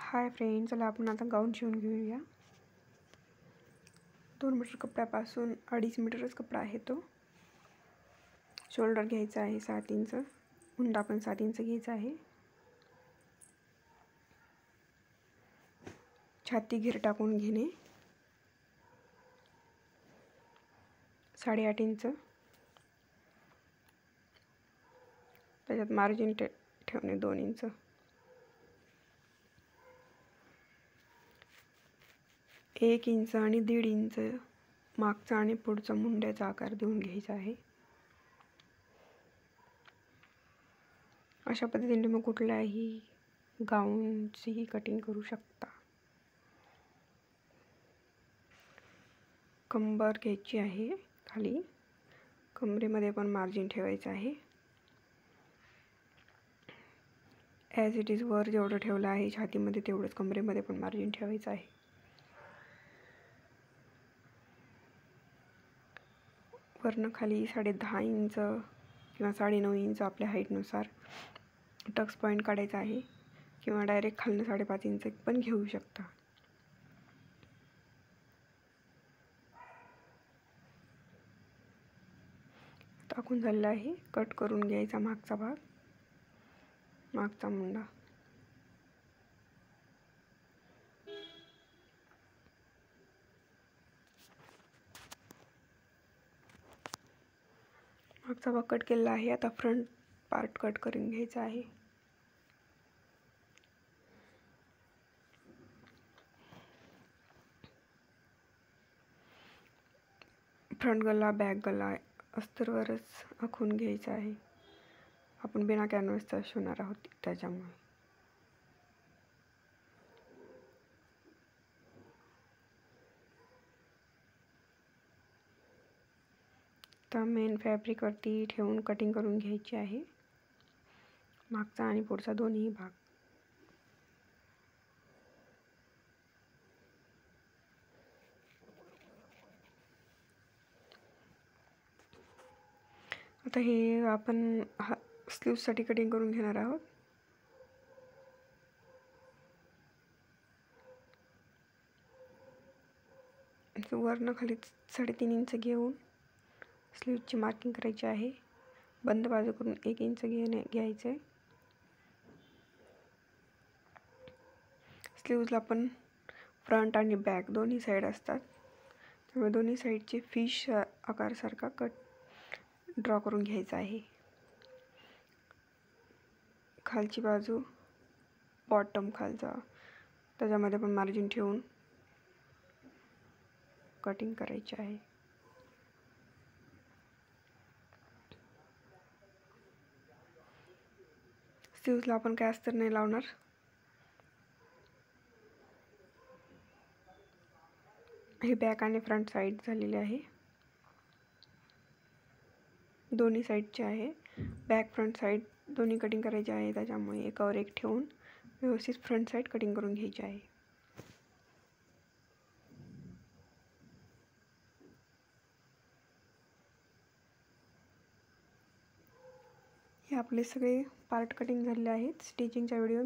Hi friend, चला आपण आता गाऊन शिवून घेऊया। 2 मीटर कपड्यापासून 2.5 मीटरच कपडा आहे तो। शोल्डर घ्यायचा आहे 7 इंच, उंडा पण 7 इंच घ्यायचा आहे। छाती घेर टाकून घेणे 8.5 इंच, त्याच्यात मार्जिन ठेवणे 2 इंच। 1 इंच आणि 1.5 इंच मागचा आणि पुढचा मुंड्याचा आकार देऊन घ्यायचा आहे। अशा पद्धतीने तुम्ही कुठल्याही गाऊनची कटिंग करू शकता। कंबर घ्यायची आहे खाली, कमरेमध्ये पण मार्जिन ठेवायचं आहे। ॲज इट इज वर जेवढं ठेवलं आहे छातीमध्ये तेवढंच कमरेमध्ये पण मार्जिन ठेवायचं आहे। वरनं खाली 10.5 इंच किंवा 9.5 इंच आपल्या हाईटनुसार टक्स पॉईंट काढायचा आहे, किंवा डायरेक्ट खालनं 5.5 इंच पण घेऊ शकता। टाकून झालेला आहे, कट करून घ्यायचा मागचा भाग, मागचा मुंडा। मागचा भाग कट केलेला आहे, आता फ्रंट पार्ट कट करून घ्यायचा आहे। फ्रंट गला बॅक गला अस्तरवरच आखून घ्यायचा आहे। आपण बिना कॅनव्हासचा शिवणार आहोत त्याच्यामुळे। आता मेन फॅब्रिकवरती ठेवून कटिंग करून घ्यायची आहे, मागचा आणि पुढचा दोन्ही भाग। आता हे आपण स्लीव्हसाठी कटिंग करून घेणार आहोत। वरनं खाली 3.5 इंच घेऊन स्लीव्हची मार्किंग करायची आहे। बंद बाजू करून 1 इंच घ्यायचं आहे। स्लीव्हजला पण फ्रंट आणि बॅक दोन्ही साईड असतात, त्यामुळे दोन्ही साईडची फिश आकारसारखा कट ड्रॉ करून घ्यायचा आहे। खालची बाजू बॉटम खालचा त्याच्यामध्ये पण मार्जिन ठेवून कटिंग करायची आहे। स्लीव्हजला आपण काय अस्तर नाही लावणार। हे बॅक आणि फ्रंट साईड झालेली आहे, दोन्ही साईडचे आहे। बॅक फ्रंट साईड दोन्ही कटिंग करायचे आहे, त्याच्यामुळे एकावर एक ठेवून व्यवस्थित फ्रंट साईड कटिंग करून घ्यायची आहे। हे आपले सगळे पार्ट कटिंग झालेले आहेत। स्टिचिंगचा व्हिडिओ